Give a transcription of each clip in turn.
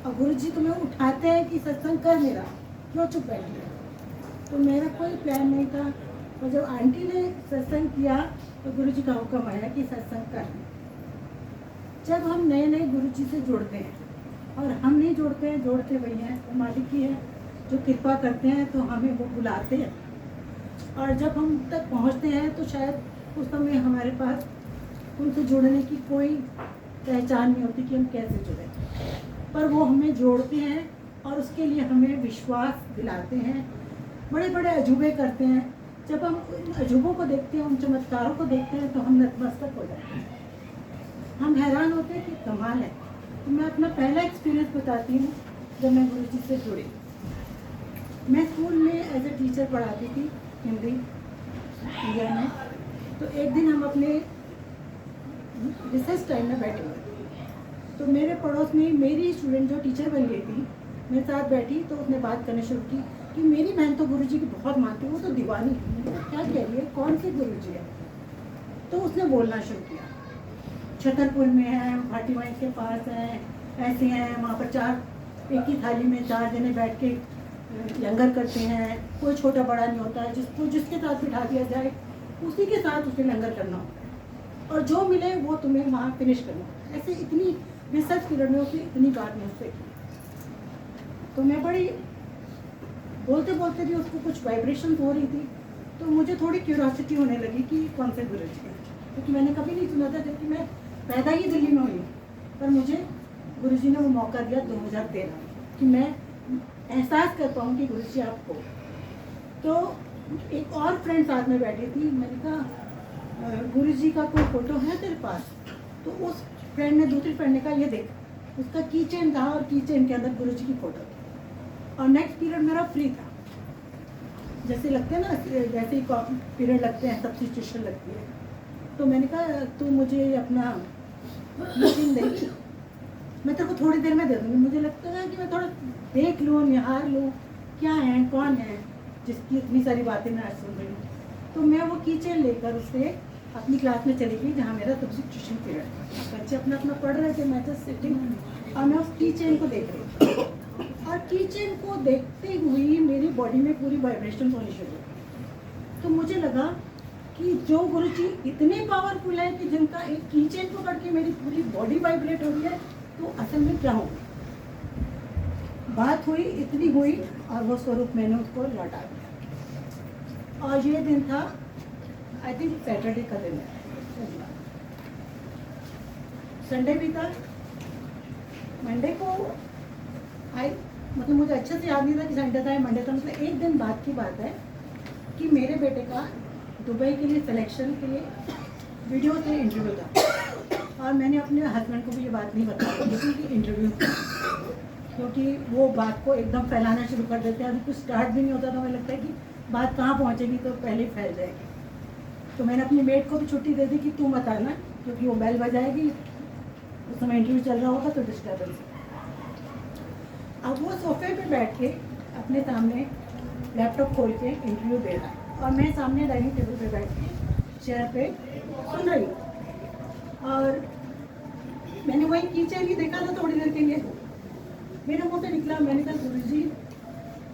और गुरु जी तुम्हें उठाते हैं कि सत्संग कर मेरा, क्यों चुप बैठ गया। तो मेरा कोई प्लान नहीं था। और जब आंटी ने सत्संग किया तो गुरु जी का हुक्म आया कि सत्संग कर। जब हम नए नए गुरु जी से जुड़ते हैं, और हम नहीं जुड़ते हैं, जोड़ते वही हैं, वो मालिक ही है जो कृपा करते हैं, तो हमें वो बुलाते हैं। और जब हम तक पहुंचते हैं तो शायद उस समय हमारे पास उनसे जुड़ने की कोई पहचान नहीं होती कि हम कैसे जुड़ें, पर वो हमें जोड़ते हैं और उसके लिए हमें विश्वास दिलाते हैं, बड़े बड़े अजूबे करते हैं। जब हम उन अजूबों को देखते हैं, उन चमत्कारों को देखते हैं, तो हम नतमस्तक हो जाते हैं, हम हैरान होते हैं कि कमाल है। तो मैं अपना पहला एक्सपीरियंस बताती हूँ। जब मैं गुरु जी से जुड़ी, मैं स्कूल में एज ए टीचर पढ़ाती थी हिंदी इंडिया में। तो एक दिन हम अपने रिसेस टाइम में बैठे हुए, तो मेरे पड़ोस में मेरी स्टूडेंट जो टीचर बन गई थी मेरे साथ बैठी, तो उसने बात करना शुरू की कि मेरी बहन तो गुरु जी की बहुत मानती है, वो तो दीवानी है। मैंने कहा, क्या कह रही है, कौन से गुरु जी है? तो उसने बोलना शुरू किया, छतरपुर में है, भाटी माई के पास है, ऐसे हैं, वहाँ पर चार एक ही थाली में 4 जने बैठ के लंगर करते हैं, कोई छोटा बड़ा नहीं होता है, जिसको जिसके साथ बिठा दिया जाए उसी के साथ उसे लंगर करना होता है, और जो मिले वो तुम्हें वहाँ फिनिश करना होता है। ऐसे इतनी रिसर्च पीरियड में उसने इतनी बात मुझसे की। तो मैं बड़ी बोलते बोलते भी उसको कुछ वाइब्रेशन हो रही थी, तो मुझे थोड़ी क्यूरियोसिटी होने लगी कि कौन से गुरु जी हैं, क्योंकि मैंने कभी नहीं सुना था, जबकि मैं पैदा ही दिल्ली में हुई। पर मुझे गुरु जी ने वो मौका दिया 2013 कि मैं एहसास कर पाऊँ कि गुरु जी आपको। तो एक और फ्रेंड साथ में बैठी थी, मैंने कहा गुरु जी का कोई फ़ोटो है तेरे पास? तो उस फ्रेंड ने, दूसरी फ्रेंड ने कहा ये देख, उसका की चेन था और की चेन के अंदर गुरु जी की फ़ोटो थी। और नेक्स्ट पीरियड मेरा फ्री था, जैसे लगते हैं ना, जैसे ही पीरियड लगते हैं सब्स्टिट्यूशन लगती है। तो मैंने कहा तू मुझे अपना मशीन देगी, मैं तेरे को थोड़ी देर में दे दूँगी। मुझे लगता है कि मैं थोड़ा देख लूँ, निहार लूँ क्या है, कौन है जिसकी इतनी सारी बातें मैं आज सुन रही हूँ। तो मैं वो की चेन लेकर उससे अपनी क्लास में चली गई, जहाँ मेरा सब्स्टिट्यूशन पीरियड था। बच्चे अपना अपना पढ़ रहे थे, मैं जस्ट सिटिंग, और मैं उस की चेन को देख रही थी। और की चेन को देखते हुए मेरी बॉडी में पूरी वाइब्रेशन होनी शुरू हुई। तो मुझे लगा कि जो गुरु जी इतने पावरफुल है कि जिनका एक की चेन पकड़ के मेरी पूरी बॉडी वाइब्रेट हो रही है, तो असल में क्या होगा। बात हुई, इतनी हुई, और वो स्वरूप मैंने उसको लौटा दिया। और ये दिन था, आई थिंक सैटरडे का दिन है, संडे भी था। मंडे को आई, मतलब मुझे अच्छे से याद नहीं था कि संडे था या मंडे था, मतलब एक दिन बाद की बात है कि मेरे बेटे का दुबई के लिए सिलेक्शन के लिए वीडियो से इंटरव्यू था। और मैंने अपने हस्बैंड को भी ये बात नहीं बताई कि इंटरव्यू था, क्योंकि वो बात को एकदम फैलाना शुरू कर देते हैं। अभी कुछ स्टार्ट भी नहीं होता तो हमें लगता है कि बात कहाँ पहुँचेगी, तो पहले ही फैल जाएगी। तो मैंने अपनी मेड को भी छुट्टी दे दी कि तू मत आना, क्योंकि वो बेल बजाएगी, उस समय इंटरव्यू चल रहा होगा तो डिस्टर्बेंस। अब वो सोफे पे बैठ के अपने सामने लैपटॉप खोल के इंटरव्यू दे रहा है, और मैं सामने डाइनिंग टेबल पे बैठ के चेयर पे सुन रही हूँ। और मैंने वही कीचड़ ही देखा था थोड़ी देर के लिए, मेरे मुँह से निकला, मैंने कहा गुरु जी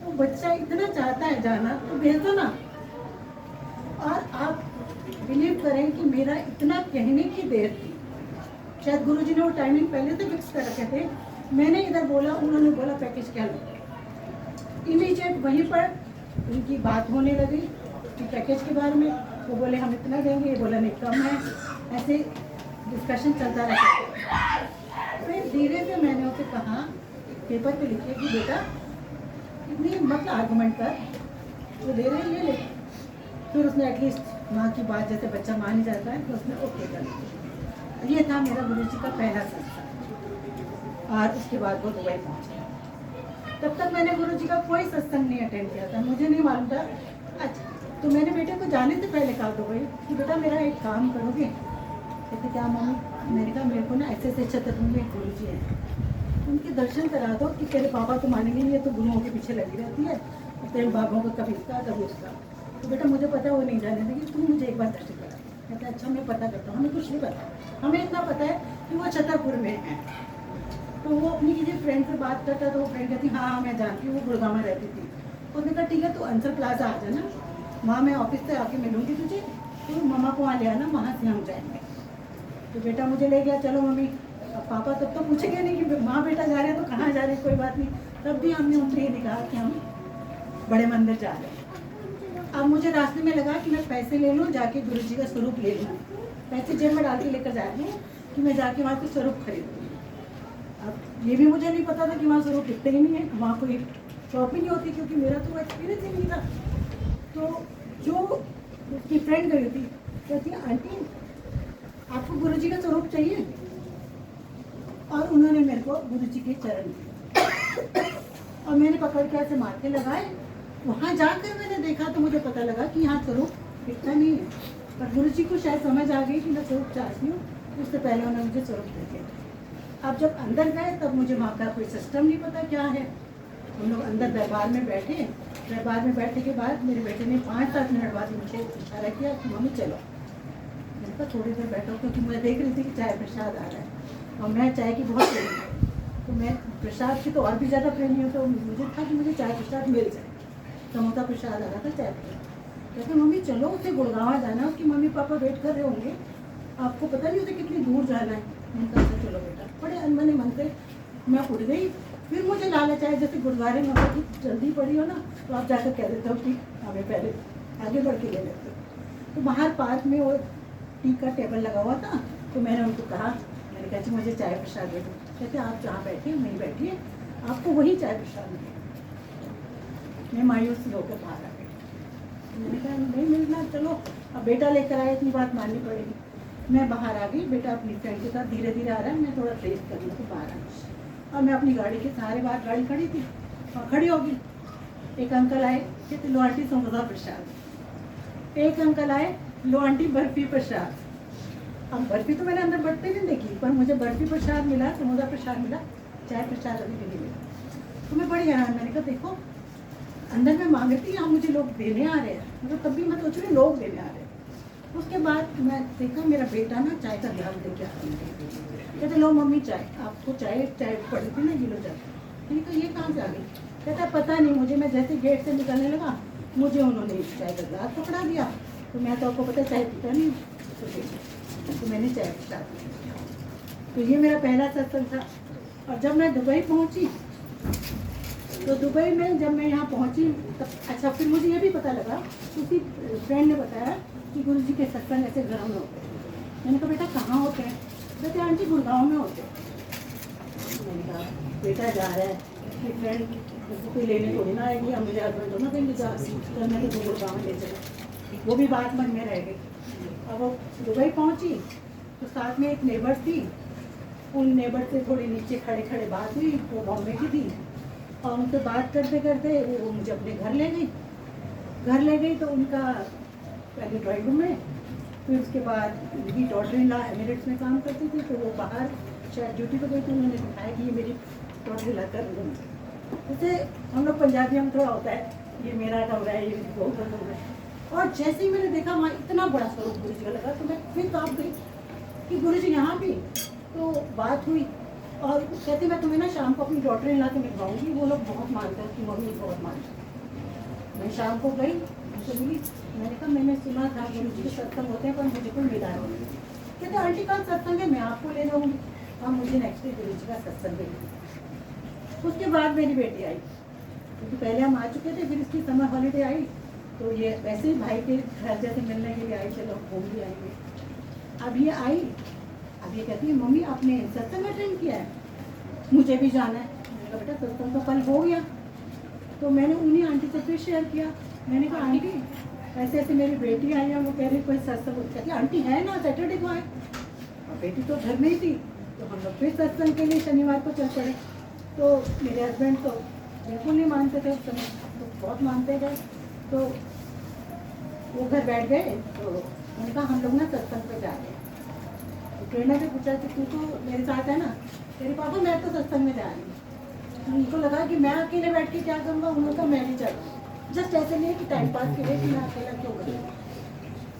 वो बच्चा इतना चाहता है जाना तो भेज दो ना। और आप बिलीव करें कि मेरा इतना कहने की देर थी, शायद गुरु जी ने वो टाइमिंग पहले से फिक्स कर रखे थे। मैंने इधर बोला, उन्होंने बोला पैकेज क्या लो। इमीडिएट वहीं पर उनकी बात होने लगी कि पैकेज के बारे में। वो बोले हम इतना देंगे, ये बोला नहीं कम है, ऐसे डिस्कशन चलता रहा। फिर धीरे से मैंने उसे कहा पेपर पे लिखिए कि बेटा इतनी मत आर्गूमेंट कर, वो दे रहे ले ले। फिर उसने एटलीस्ट माँ की बात, जैसे बच्चा मान ही जाता है, तो उसने ओके कर लिया। ये था मेरा गुरु जी का पहला सत्संग। और उसके बाद वो दुबई पहुँचे। तब तक मैंने गुरु जी का कोई सत्संग नहीं अटेंड किया था, मुझे नहीं मालूम था। अच्छा, तो मैंने बेटे को जाने से पहले कहा दुबई कि बेटा मेरा एक काम करोगे? कहते क्या मम्मी? मैंने कहा मेरे को ना ऐसे ऐसे छतरपुर में एक गुरु जी हैं, उनके दर्शन करा दो कि तेरे पापा तो मानेंगे नहीं, ये तो गुरुओं के पीछे लगी रहती है, तेरे बाबों का कभी इसका कभी उसका। तो बेटा मुझे पता है वो नहीं जाने देगी, तुम मुझे एक बार दर्शन करा। कहता अच्छा मैं पता करता हूँ, हमें कुछ नहीं पता, हमें इतना पता है कि वो छतरपुर में है। तो वो अपनी किसी फ्रेंड से बात करता, तो वो फ्रेंड कहती हाँ मैं जानती हूँ, वो गुड़गांव में रहती थी। उसने कहा ठीक है तो आंसर प्लाजा आ जाना, वहाँ मैं ऑफिस से आके मिलूंगी तुझे, तो मम्मा को वहाँ ले आना, वहाँ से हम जाएंगे। तो बेटा मुझे ले गया, चलो मम्मी। अब पापा तब तो पूछेंगे नहीं कि माँ बेटा जा रहे हैं तो कहाँ जा रहे हैं, कोई बात नहीं। तब भी हमने उनसे ये कहा कि हम बड़े मंदिर जा रहे हैं। अब मुझे रास्ते में लगा कि मैं पैसे ले लूँ, जाके गुरु जी का स्वरूप ले लूँ, पैसे जेब में डाल के लेकर जा रही हूँ कि मैं जाके वहाँ से स्वरूप खरीदूँगी। अब ये भी मुझे नहीं पता था कि वहाँ स्वरूप दिखते ही नहीं है, वहाँ कोई शॉप ही नहीं होती, क्योंकि मेरा तो एक्सपीरियंस ही नहीं था। तो जो उसकी फ्रेंड गई थी, कहती आंटी आपको गुरु जी का स्वरूप चाहिए? और उन्होंने मेरे को गुरु जी के चरण दिए और मैंने पकड़ के ऐसे माथे लगाए। वहाँ जाकर मैंने देखा तो मुझे पता लगा कि यहाँ स्वरूप दिखता नहीं है, पर गुरु जी को शायद समझ आ गई कि मैं स्वरूप चाहती हूँ, उससे पहले उन्होंने मुझे स्वरूप दे दिया। अब जब अंदर गए तब मुझे वहाँ का कोई सिस्टम नहीं पता क्या है। हम लोग अंदर दरबार में बैठे, दरबार में बैठने के बाद मेरे बेटे ने 5-7 मिनट बाद मुझे इशारा किया कि मम्मी चलो। मैंने कहा थोड़ी देर बैठो, क्योंकि मैं देख रही थी कि चाय प्रसाद आ रहा है और मैं चाय की बहुत प्रेमी हूँ, तो मैं प्रसाद की तो और भी ज़्यादा प्रेमी हूँ। तो मुझे था कि मुझे चाय प्रसाद मिल जाए। समोसा प्रसाद आ रहा था, चाय प्रसाद। कहते मम्मी चलो, उसे गुड़गांव जाना है, उसकी मम्मी पापा वेट कर रहे होंगे, आपको पता नहीं उसे कितनी दूर जाना है। मैंने कहा चलो बेटा। बड़े अनबने मन से मैं उठ गई। फिर मुझे लालच आया, जैसे गुरुद्वारे में कि जल्दी पड़ी हो ना तो आप जाकर कह देते हो कि हमें पहले आगे बढ़ के ले लेते हो। तो बाहर पार्क में वो टी का टेबल लगा हुआ था, तो मैंने उनको कहा, मैंने कहा जी मुझे चाय प्रसाद दे दो। कहते आप जहाँ बैठिए वहीं बैठिए, आपको वही चाय प्रसाद मिलेगा। मैं मायूसी होकर बाहर आ गई। मैंने कहा नहीं मिलना, चलो अब बेटा लेकर आए, इतनी बात माननी पड़ेगी। मैं बाहर आ गई, बेटा अपनी फ्रेंड के साथ धीरे धीरे आ रहा है, मैं थोड़ा प्रेस कर लूँ तो बाहर आ गई। और मैं अपनी गाड़ी के सहारे बाहर, गाड़ी खड़ी थी और खड़ी होगी। एक अंकल आए, कहते लो आंटी समोसा प्रसाद। एक अंकल आए, लो आंटी बर्फी प्रसाद। अब बर्फी तो मैंने अंदर बढ़ते नहीं देखी, पर मुझे बर्फी प्रसाद मिला, समोसा प्रसाद मिला, चाय प्रसाद अभी भी नहीं मिला। तो मैं बड़ी हैरान, मैंने कहा देखो अंदर में मांग रही थी, यहाँ मुझे लोग देने आ रहे हैं, मतलब तब भी मैं सोच रही लोग देने आ रहे हैं। उसके बाद मैं देखा मेरा बेटा ना चाय का ध्यान देके आ रहा है। कहते लो मम्मी चाय, आपको चाय पड़ी थी ना, ये लो चाय। मैंने कहा ये कहाँ से आ गई? कहता पता नहीं मुझे, मैं जैसे गेट से निकलने लगा मुझे उन्होंने चाय का गिलास पकड़ा दिया, तो मैं तो आपको पता चाय पीता नहीं, तो मैंने चाय पीता। तो ये मेरा पहला सत्संग था। और जब मैं दुबई पहुंची, तो दुबई में जब मैं यहाँ पहुंची तब अच्छा फिर मुझे ये भी पता लगा, उसी फ्रेंड ने बताया कि गुरु जी के सत्संग ऐसे घरों में होते हैं। मैंने कहा बेटा कहाँ होते हैं? कहते आंटी गुड़गांव में होते हैं। मैंने कहा बेटा जा रहा है, मेरी फ्रेंड कोई लेने थोड़ी ना आएगी, हम मेरे हस्बैंड दोनों कहीं जा तो मैं तो गुड़गांव में ले चला। वो भी बात मन में रह गई। अब वो दुबई पहुंची तो साथ में एक नेबर थी, उन नेबर से थोड़ी नीचे खड़े खड़े बात हुई, वो बॉम्बे की थी, और उनसे बात करते करते वो मुझे अपने घर ले गई। घर ले गई तो उनका पहले ड्राइंग रूम में, फिर उसके बाद उनकी डॉटर इन लॉ एमिरेट्स में काम करती थी, तो वो बाहर शायद ड्यूटी पर गई, तो उन्होंने दिखाया कि ये मेरी डॉटर इन लॉ का रूम है। जैसे हम लोग पंजाबियों में थोड़ा होता है, ये मेरा कमरा है, ये मेरी बहू का कमरा है। और जैसे ही मैंने देखा वहाँ इतना बड़ा स्वरूप गुरु जी का लगा, तो मैं फिर काँप गई कि गुरु जी यहाँ भी। तो बात हुई और कहते मैं तुम्हें ना शाम को अपनी डॉटर इन लॉ से मिलवाऊंगी, वो लोग बहुत मानते हैं, उसकी मम्मी बहुत मानती है। मैं शाम को गई, उनसे मिली, मैंने कहा मैंने सुना था गुरु जी के सत्संग होते हैं पर मुझे कोई मिला नहीं। कहते आंटी का सत्संग है, मैं आपको ले जाऊँगी। हाँ मुझे नेक्स्ट डे गुरु जी का सत्संग है। उसके बाद मेरी बेटी आई, क्योंकि पहले हम आ चुके थे, फिर इसकी समर हॉलीडे आई, तो ये वैसे ही भाई के घर जैसे मिलने के लिए आई, चलो घूम भी आएंगे। अब ये आई, अब ये कहती है मम्मी आपने सत्संग अटेंड किया है, मुझे भी जाना है। मैंने कहा बेटा सत्संग तो कल हो गया। तो मैंने उन्हीं आंटी से फिर शेयर किया, मैंने कहा आंटी ऐसे ऐसे मेरी बेटी आई है, वो कह रही कोई सत्संग, कहती आंटी है ना सैटरडे को आए। और बेटी तो घर में ही थी, तो हम लोग फिर सत्संग के लिए शनिवार को चल पड़े। तो मेरे हस्बैंड तो बिल्कुल नहीं मानते थे उस समय, तो बहुत मानते गए, तो वो घर बैठ गए। तो मैंने कहा हम लोग ना सत्संग पे जा रहे हैं। तो प्रेरणा ने पूछा कि तू तो मेरे साथ है ना? तेरे पापा मैं तो सत्संग में जा रही हूँ। उनको लगा कि मैं अकेले बैठ के क्या करूँगा, उन्होंने कहा मैं भी चलूँ, जस्ट ऐसे नहीं कि टाइम पास के लिए कि मैं अकेला क्यों करूँ।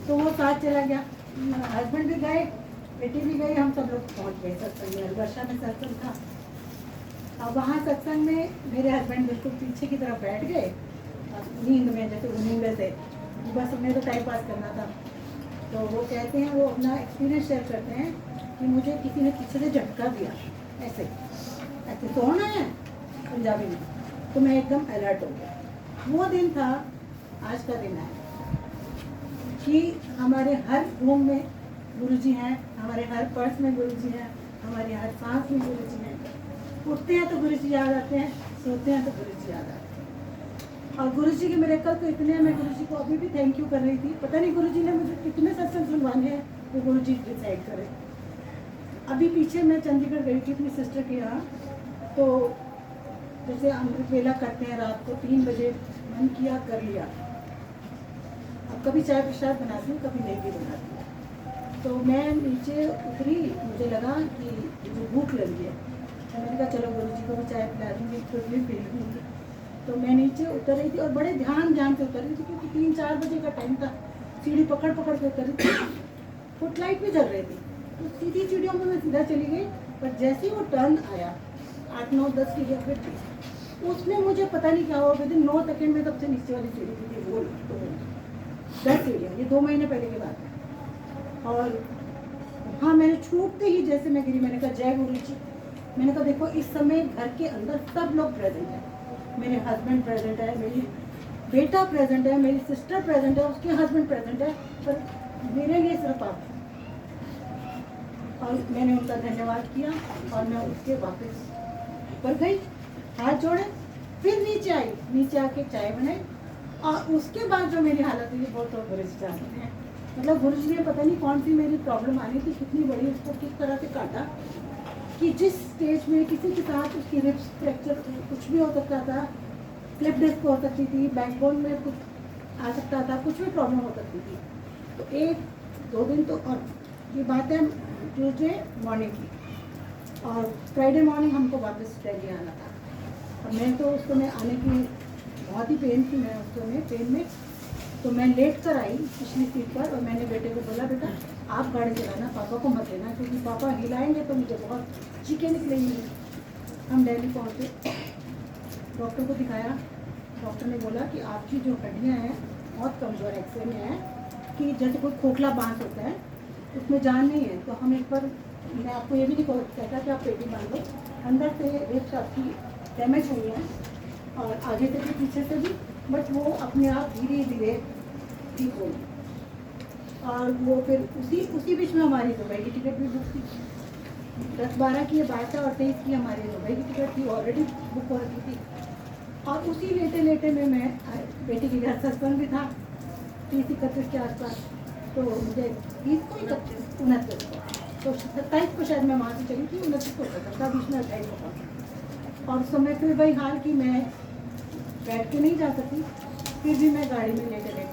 तो वो साथ चला गया, हस्बैंड भी गए, बेटी भी गई, हम सब लोग पहुँच गए सत्संग में। वर्षा में सत्संग था, अब वहाँ सत्संग में मेरे हस्बैंड बिल्कुल पीछे की तरफ बैठ गए, नींद में, जैसे वो नींद से बस उन्हें तो टाइम पास करना था। तो वो कहते हैं, वो अपना एक्सपीरियंस शेयर करते हैं कि मुझे किसी ने पीछे से झटका दिया, ऐसे ऐसे सोना है पंजाबी में, तो मैं एकदम अलर्ट हो गया। वो दिन था, आज का दिन है कि हमारे हर रूम में गुरुजी हैं, हमारे हर पर्स में गुरुजी हैं, हमारी हर सांस में गुरुजी हैं। उठते हैं तो गुरुजी याद आते हैं, सोते हैं तो गुरुजी याद आते हैं। और गुरुजी के मिरेकल तो इतने हैं, मैं गुरुजी को अभी भी थैंक यू कर रही थी। पता नहीं गुरुजी ने मुझे कितने सत्संग सुनवाने हैं, वो गुरुजी डिसाइड करें। अभी पीछे मैं चंडीगढ़ गई थी अपनी सिस्टर के यहाँ, तो जैसे अमृत वेला करते हैं रात को 3 बजे, मन किया कर लिया। अब कभी चाय प्रसाद बनाती हूँ, कभी नहीं भी बनाती हूँ। तो मैं नीचे उतरी, मुझे लगा कि मुझे भूख लगी है, तो मैंने कहा चलो गुरुजी को भी चाय पिला दूँगी, खुद भी पी लूँगी। तो मैं नीचे उतर रही थी और बड़े ध्यान से उतर रही थी, क्योंकि 3-4 बजे का टाइम था। सीढ़ी पकड़ के उतर रही थी, फुटलाइट भी जल रही थी, तो सीधी सीढ़ियों में मैं सीधा चली गई। पर जैसे ही वो टर्न आया, 8-9-10 सीढ़ियाँ फिर थी, उसमें मुझे पता नहीं क्या हुआ, विदिन 9 सेकेंड में सबसे नीचे वाली सीढ़ी थी, वो 10 सीढ़ियाँ, ये 2 महीने पहले की बात है। और हाँ, मैंने छूटते ही जैसे मैं गिरी, मैंने कहा जय गुरु जी। मैंने कहा देखो, इस समय घर के अंदर सब लोग प्रेजेंट हैं, मेरे हस्बैंड प्रेजेंट है, मेरी बेटा प्रेजेंट है, मेरी सिस्टर प्रेजेंट है, उसके हस्बैंड प्रेजेंट है, पर मेरे लिए सिर्फ आप। और मैंने उनका धन्यवाद किया और मैं उठ के वापस ऊपर गई, हाथ जोड़े, फिर नीचे आई, नीचे आके चाय बनाई। और उसके बाद जो मेरी हालत हुई, बहुत तो गुरुजी जानते हैं। मतलब गुरुजी ने पता नहीं कौन सी मेरी प्रॉब्लम आनी थी, कितनी बड़ी, उसको किस तरह से काटा कि जिस स्टेज में किसी के साथ उसकी रिब्स फ्रैक्चर, कुछ भी हो सकता था, स्लिप डिस्क हो सकती थी, बैकबोन में कुछ आ सकता था, कुछ भी प्रॉब्लम हो सकती थी। तो 1-2 दिन तो, और ये बात है ट्यूजडे मॉर्निंग की, और फ्राइडे मॉर्निंग हमको वापस दिल्ली आना था। और मैं तो उस समय आने की बहुत ही पेन थी, मैं उस समय पेन में, तो मैं लेट कर आई पिछली सीट पर। और मैंने बेटे को बोला, बेटा आप गाड़ी चलाना, पापा को मत लेना, क्योंकि पापा हिलाएंगे तो मुझे बहुत चीखें निकलेंगी। हम दिल्ली पहुँचे, डॉक्टर को दिखाया। डॉक्टर ने बोला कि आपकी जो हड्डियाँ हैं बहुत कमज़ोर, एक्सरे में है कि जैसे कोई खोखला बांस होता है, उसमें जान नहीं है। तो हम एक बार, मैं आपको ये भी नहीं कहता कि आप पेटी बांध लो, अंदर से रिब्स आपकी डैमेज हुई है, और आगे से भी पीछे से भी, बट वो अपने आप धीरे धीरे ठीक होगी। और वो फिर उसी बीच में हमारी दुबई की टिकट भी बुक थी। 10-12 की ये बात है और 23 की हमारी दुबई की टिकट थी, ऑलरेडी बुक हो रखी थी। और उसी लेटे में मैं, बेटी के घर सत्संग भी था 30-31 के आसपास, तो मुझे 30 को 29 को, तो 27 को शायद मैं वहाँ से चली थी, 29 को था, बीच में 28 को था। और उस समय फिर वही हाल कि मैं बैठ के नहीं जा सकती, फिर भी मैं गाड़ी में लेटे आई।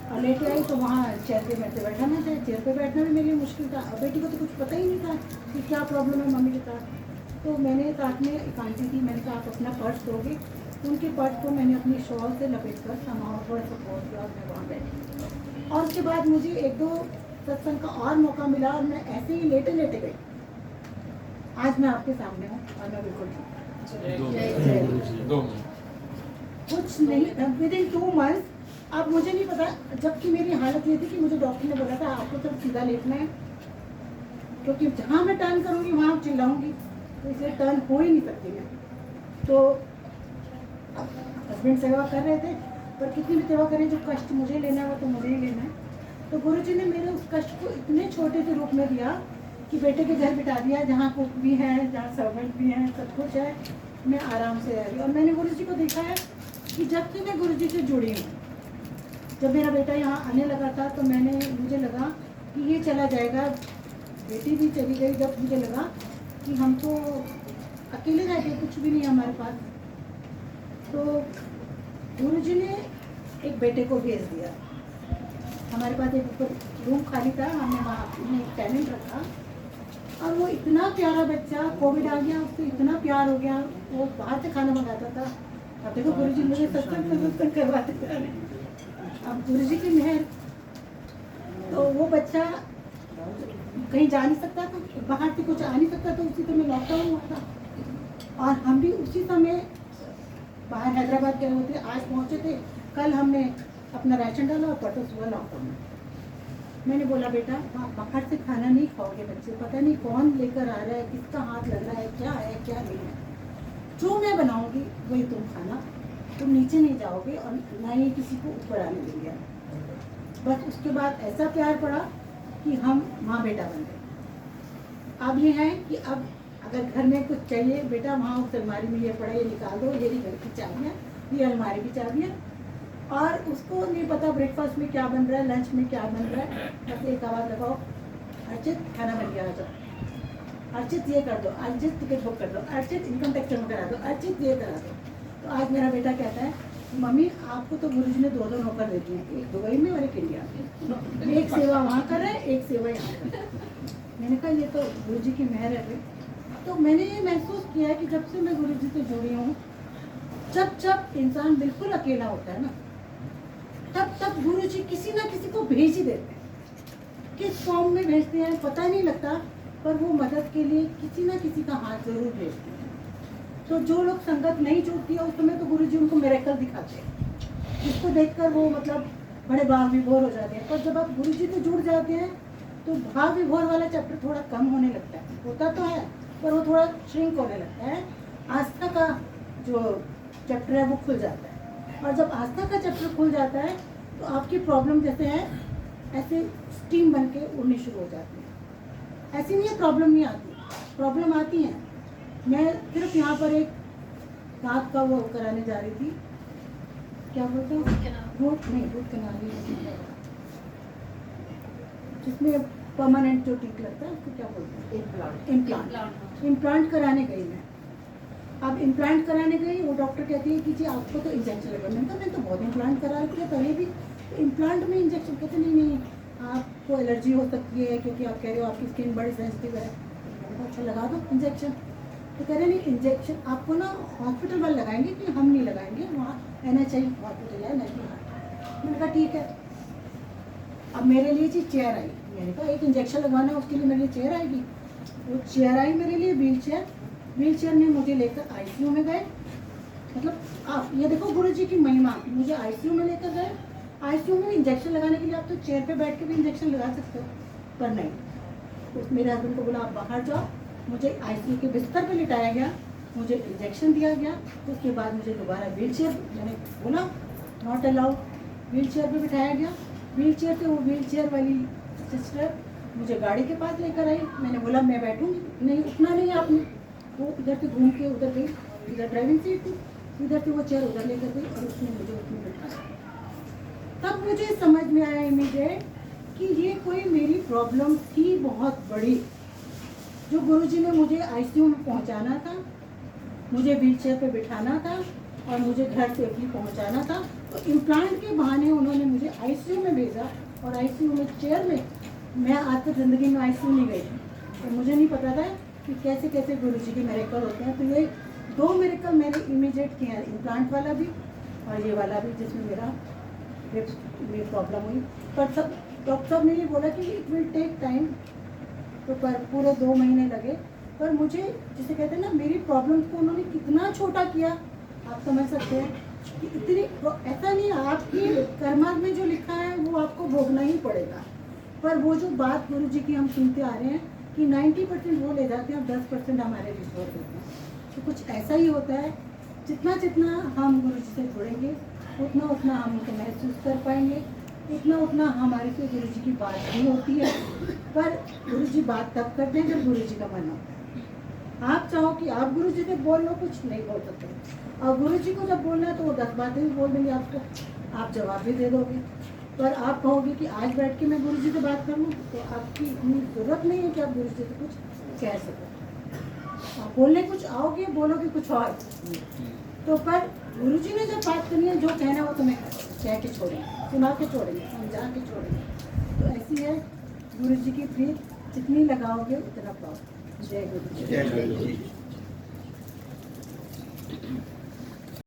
और लेटे आई तो वहाँ चेयर पे मेरे से बैठा नहीं था, चेयर पे बैठना भी मेरे लिए मुश्किल था। और बेटी को तो कुछ पता ही नहीं था कि क्या प्रॉब्लम है मम्मी के साथ। तो मैंने साथ में एक आंटी थी, मैंने कहा आप अपना पर्स दोगे, उनके पर्स को मैंने अपनी शॉल से लपेट कर सामान थोड़ा सपोर्ट किया और मैं वहाँ बैठी। और उसके बाद मुझे 1-2 सत्संग का और मौका मिला, और मैं ऐसे ही लेटे गई। आज मैं आपके सामने हूँ और मैं बिल्कुल कुछ नहीं, विदिन 2 मंथ्स। अब मुझे नहीं पता, जबकि मेरी हालत ये थी कि मुझे डॉक्टर ने बोला था आपको सिर्फ सीधा लेटना है, क्योंकि जहाँ मैं टर्न करूँगी वहाँ चिल्लाऊँगी, तो इसलिए टर्न हो ही नहीं सकती मैं। तो हस्बैंड सेवा कर रहे थे, पर कितनी भी सेवा करें, जो कष्ट मुझे लेना है वो तो मुझे ही लेना है। तो गुरुजी ने मेरे उस कष्ट को इतने छोटे से रूप में दिया कि बेटे के घर बिठा दिया, जहाँ कुक भी है, जहाँ सर्वेंट भी हैं, सब कुछ है, मैं आराम से रह रही। और मैंने गुरुजी को देखा है कि जब से मैं गुरुजी से जुड़ी हूँ, जब मेरा बेटा यहाँ आने लगा था तो मुझे लगा कि ये चला जाएगा, बेटी भी चली गई। जब मुझे लगा कि हम तो अकेले रह गए, कुछ भी नहीं है हमारे पास, तो गुरुजी ने एक बेटे को भेज दिया। हमारे पास एक ऊपर रूम खाली था, हमने वहाँ अपने टैलेंट रखा, और वो इतना प्यारा बच्चा, कोविड आ गया उससे इतना प्यार हो गया, वो बाहर से खाना मंगाता था। अब देखो गुरुजी मुझे सत्संग करवाते थे। अब गुरुजी की मेहर, तो वो बच्चा कहीं जा नहीं सकता था, बाहर से कुछ आ नहीं सकता था, उसी समय लॉकडाउन हुआ था। और हम भी उसी समय बाहर हैदराबाद गए हुए थे, आज पहुँचे थे, कल हमने अपना राशन डाला और परसों सुबह लॉकडाउन। मैंने बोला बेटा बाहर से खाना नहीं खाओगे बच्चे, पता नहीं कौन लेकर आ रहा है, किसका हाथ लग रहा है, क्या नहीं है, जो मैं बनाऊंगी वही तुम खाना, तुम नीचे नहीं जाओगे और ना ही किसी को ऊपर आने देंगे। बस उसके बाद ऐसा प्यार पड़ा कि हम माँ बेटा बन गए। अब ये है कि अब अगर घर में कुछ चाहिए, बेटा वहाँ उस अलमारी में ये पड़ा, ये निकाल दो, ये घर की चाबियाँ, ये अलमारी की चाबियाँ, और उसको नहीं पता ब्रेकफास्ट में क्या बन रहा है, लंच में क्या बन रहा है, बस एक आवाज़ लगाओ, अर्चित खाना बन गया, आ जाओ, अर्चित ये कर दो, अर्चित टिकट बुक कर दो, अर्चित इनकम टैक्स जमा करा दो, अर्चित ये करा दो। तो आज मेरा बेटा कहता है मम्मी आपको तो गुरुजी ने 2 नौकर दे दिए, एक दुबई में और एक इंडिया में, एक सेवा वहाँ कर रहा है, एक सेवा यहाँ कर रहा है। मैंने कहा ये तो गुरुजी की मेहर है। तो मैंने ये महसूस किया है कि जब से मैं गुरुजी से जुड़ी हूँ, जब इंसान बिल्कुल अकेला होता है ना, तब गुरुजी किसी ना किसी को भेज ही देते हैं। किस फॉर्म में भेजते हैं पता नहीं लगता, पर वो मदद के लिए किसी ना किसी का हाथ जरूर भेजते हैं। तो जो लोग संगत नहीं जुड़ती है उस समय तो गुरुजी उनको मिरेकल दिखाते हैं, जिसको देखकर वो मतलब बड़े भाव विभोर हो जाते हैं। पर जब आप गुरुजी से जुड़ जाते हैं तो भाव विभोर वाला चैप्टर थोड़ा कम होने लगता है, होता तो है पर वो थोड़ा श्रिंक होने लगता है। आस्था का जो चैप्टर है वो खुल जाता है, और जब आस्था का चैप्टर खुल जाता है तो आपकी प्रॉब्लम जैसे है ऐसे स्टीम बन के उड़नी शुरू हो जाती है। ऐसी नहीं है प्रॉब्लम नहीं आती, प्रॉब्लम आती है। मैं सिर्फ यहाँ पर एक दांत का वो कराने जा रही थी, क्या बोलते हैं, रूट कनाल, जिसमें परमानेंट जो टीक लगता है उसको क्या बोलते हैं, इम्प्लांट कराने गई मैं। अब इम्प्लांट कराने गई, वो डॉक्टर कहती है कि जी आपको तो इंजेक्शन लगा। मैंने तो बहुत इम्प्लांट करा रखी है पहले भी, तो इम्प्लांट में इंजेक्शन कहते नहीं आपको एलर्जी हो सकती है क्योंकि आप कह रहे हो आपकी स्किन बड़ी सेंसिटिव है। अच्छा लगा दो इंजेक्शन। तो कह रहे नहीं इंजेक्शन आपको ना हॉस्पिटल वाले लगाएंगे कि हम नहीं लगाएंगे, वहाँ NHI हॉस्पिटल है नेशनल। मैंने कहा ठीक है। अब मेरे लिए जी चेयर आई, मैंने कहा एक इंजेक्शन लगाना है उसके लिए मेरे लिए चेयर आएगी। वो चेयर आई मेरे लिए, व्हील चेयर ने मुझे लेकर ICU में गए। मतलब आप ये देखो गुरुजी की महिमा, मुझे ICU में लेकर गए। ICU में इंजेक्शन लगाने के लिए आप तो चेयर पे बैठ के भी इंजेक्शन लगा सकते हो, पर नहीं। तो मेरे हस्बैंड को बोला आप बाहर जाओ, मुझे ICU के बिस्तर पे लिटाया गया, मुझे इंजेक्शन दिया गया। उसके बाद मुझे दोबारा व्हील चेयर, मैंने बोला नॉट अलाउड, व्हील चेयर पर बिठाया गया। व्हील चेयर से वो व्हील चेयर वाली सिस्टर मुझे गाड़ी के पास लेकर आई। मैंने बोला मैं बैठूँगी, नहीं उठना नहीं आपने। वो इधर से घूम के उधर गई, इधर ड्राइविंग सीट थी, इधर से वो चेयर उधर लेकर गई और उसने मुझे उसमें बिठाया। तब मुझे समझ में आया इमीडिएट कि ये कोई मेरी प्रॉब्लम थी बहुत बड़ी, जो गुरुजी ने मुझे ICU में पहुंचाना था, मुझे व्हीलचेयर पे बिठाना था और मुझे घर सेफली पहुंचाना था। तो इम्प्लांट के बहाने उन्होंने मुझे ICU में भेजा, और ICU में चेयर में मैं आज तक ज़िंदगी में ICU नहीं गई, तो मुझे नहीं पता था कि कैसे कैसे गुरुजी के मिरेकल होते हैं। तो ये 2 मिरेकल मैंने इमीडिएट किए हैं, इम्प्लांट वाला भी और ये वाला भी, जिसमें मेरा रिप्स में प्रॉब्लम हुई। पर सब डॉक्टर साहब ने ये बोला कि इट विल टेक टाइम, तो पर पूरे 2 महीने लगे। पर मुझे जिसे कहते हैं ना, मेरी प्रॉब्लम को उन्होंने कितना छोटा किया, आप समझ सकते हैं कि इतनी ऐसा नहीं, आपकी कर्मा में जो लिखा है वो आपको भोगना ही पड़ेगा। पर वो जो बात गुरुजी की हम सुनते आ रहे हैं कि 90% वो ले जाते हैं और 10% हमारे रिश्वत होते हैं, तो कुछ ऐसा ही होता है। जितना जितना हम गुरुजी से जुड़ेंगे उतना उतना हम उनको महसूस कर पाएंगे, उतना हमारे से गुरुजी की बात भी होती है। पर गुरुजी बात तब करते हैं जब गुरुजी का मन होता है। आप चाहो कि आप गुरुजी से बोल लो, कुछ नहीं बोल सकते, और गुरुजी को जब बोलना है तो वो 10 बातें भी बोल देंगे आपको, आप जवाब भी दे दोगे। पर आप कहोगे कि आज बैठ के मैं गुरुजी से बात करूँ, तो आपकी इतनी ज़रूरत नहीं है कि आप गुरुजी से कुछ कह सको। आप बोलने कुछ आओगे, बोलोगे कुछ और। तो पर गुरुजी ने जब बात करनी है, जो कहना है वो तुम्हें कह के छोड़ेंगे, सुना के छोड़ेंगे, समझा के छोड़ेंगे। तो ऐसी है गुरुजी की प्रीत, जितनी लगाओगे उतना पाओगे। जय गुरु जी।